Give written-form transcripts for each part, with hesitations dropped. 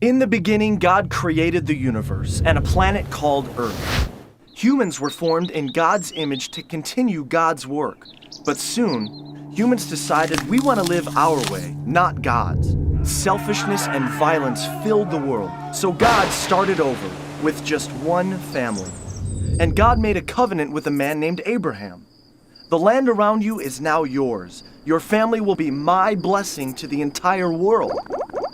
In the beginning, God created the universe and a planet called Earth. Humans were formed in God's image to continue God's work. But soon, humans decided we want to live our way, not God's. Selfishness and violence filled the world, so God started over with just one family. And God made a covenant with a man named Abraham. The land around you is now yours. Your family will be my blessing to the entire world.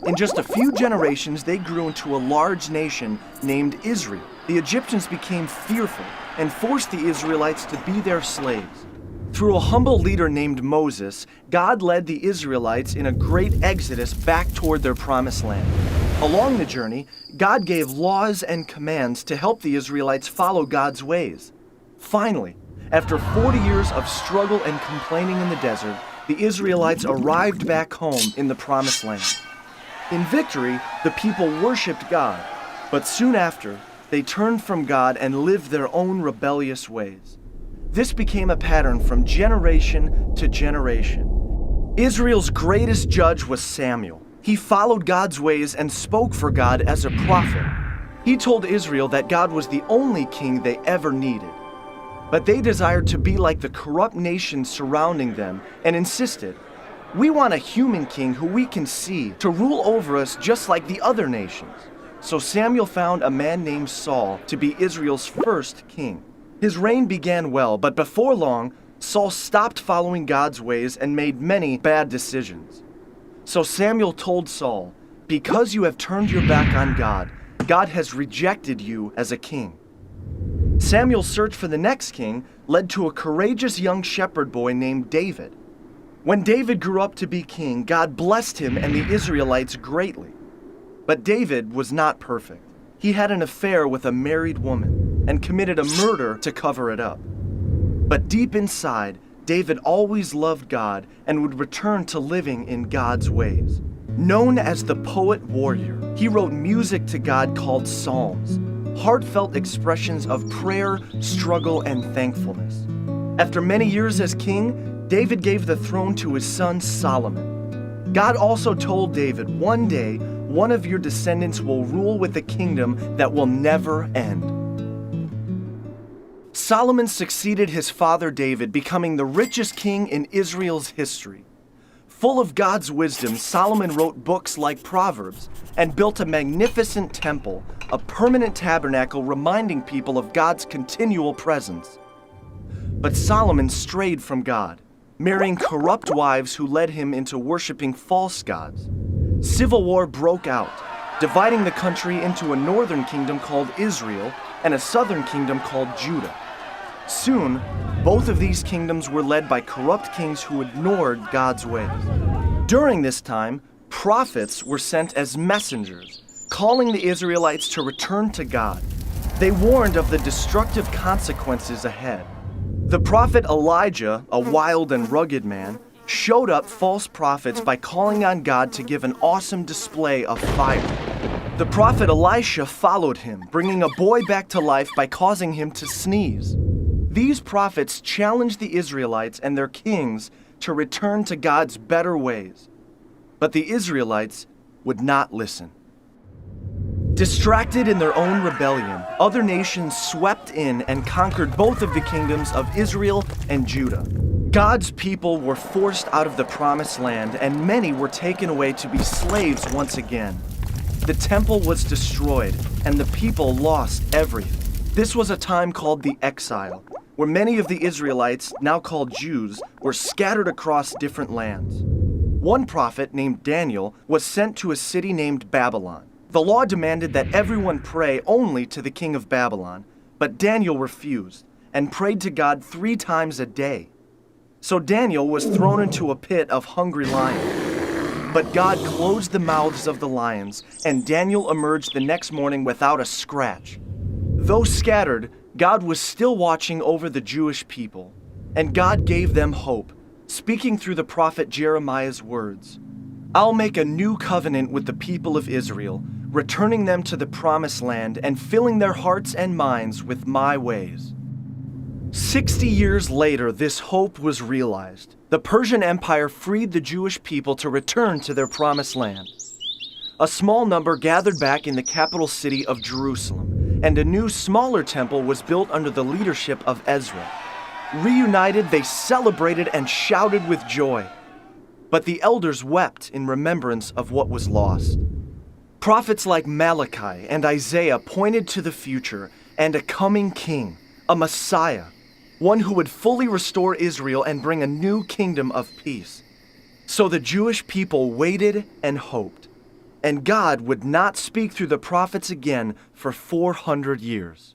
In just a few generations, they grew into a large nation named Israel. The Egyptians became fearful and forced the Israelites to be their slaves. Through a humble leader named Moses, God led the Israelites in a great exodus back toward their promised land. Along the journey, God gave laws and commands to help the Israelites follow God's ways. Finally, after 40 years of struggle and complaining in the desert, the Israelites arrived back home in the promised land. In victory, the people worshipped God, but soon after, they turned from God and lived their own rebellious ways. This became a pattern from generation to generation. Israel's greatest judge was Samuel. He followed God's ways and spoke for God as a prophet. He told Israel that God was the only king they ever needed. But they desired to be like the corrupt nations surrounding them and insisted, "We want a human king who we can see to rule over us just like the other nations." So Samuel found a man named Saul to be Israel's first king. His reign began well, but before long, Saul stopped following God's ways and made many bad decisions. So Samuel told Saul, "Because you have turned your back on God, God has rejected you as a king." Samuel's search for the next king led to a courageous young shepherd boy named David. When David grew up to be king, God blessed him and the Israelites greatly. But David was not perfect. He had an affair with a married woman and committed a murder to cover it up. But deep inside, David always loved God and would return to living in God's ways. Known as the poet warrior, he wrote music to God called psalms, heartfelt expressions of prayer, struggle, and thankfulness. After many years as king, David gave the throne to his son Solomon. God also told David, "One day, one of your descendants will rule with a kingdom that will never end." Solomon succeeded his father David, becoming the richest king in Israel's history. Full of God's wisdom, Solomon wrote books like Proverbs and built a magnificent temple, a permanent tabernacle reminding people of God's continual presence. But Solomon strayed from God, marrying corrupt wives who led him into worshiping false gods. Civil war broke out, dividing the country into a northern kingdom called Israel and a southern kingdom called Judah. Soon, both of these kingdoms were led by corrupt kings who ignored God's ways. During this time, prophets were sent as messengers, calling the Israelites to return to God. They warned of the destructive consequences ahead. The prophet Elijah, a wild and rugged man, showed up false prophets by calling on God to give an awesome display of fire. The prophet Elisha followed him, bringing a boy back to life by causing him to sneeze. These prophets challenged the Israelites and their kings to return to God's better ways. But the Israelites would not listen. Distracted in their own rebellion, other nations swept in and conquered both of the kingdoms of Israel and Judah. God's people were forced out of the promised land, and many were taken away to be slaves once again. The temple was destroyed, and the people lost everything. This was a time called the exile, where many of the Israelites, now called Jews, were scattered across different lands. One prophet named Daniel was sent to a city named Babylon. The law demanded that everyone pray only to the king of Babylon, but Daniel refused and prayed to God 3 times a day. So Daniel was thrown into a pit of hungry lions. But God closed the mouths of the lions, and Daniel emerged the next morning without a scratch. Though scattered, God was still watching over the Jewish people, and God gave them hope, speaking through the prophet Jeremiah's words. "I'll make a new covenant with the people of Israel, returning them to the promised land and filling their hearts and minds with my ways." 60 years later, this hope was realized. The Persian Empire freed the Jewish people to return to their promised land. A small number gathered back in the capital city of Jerusalem, and a new, smaller temple was built under the leadership of Ezra. Reunited, they celebrated and shouted with joy. But the elders wept in remembrance of what was lost. Prophets like Malachi and Isaiah pointed to the future and a coming king, a Messiah, one who would fully restore Israel and bring a new kingdom of peace. So the Jewish people waited and hoped, and God would not speak through the prophets again for 400 years.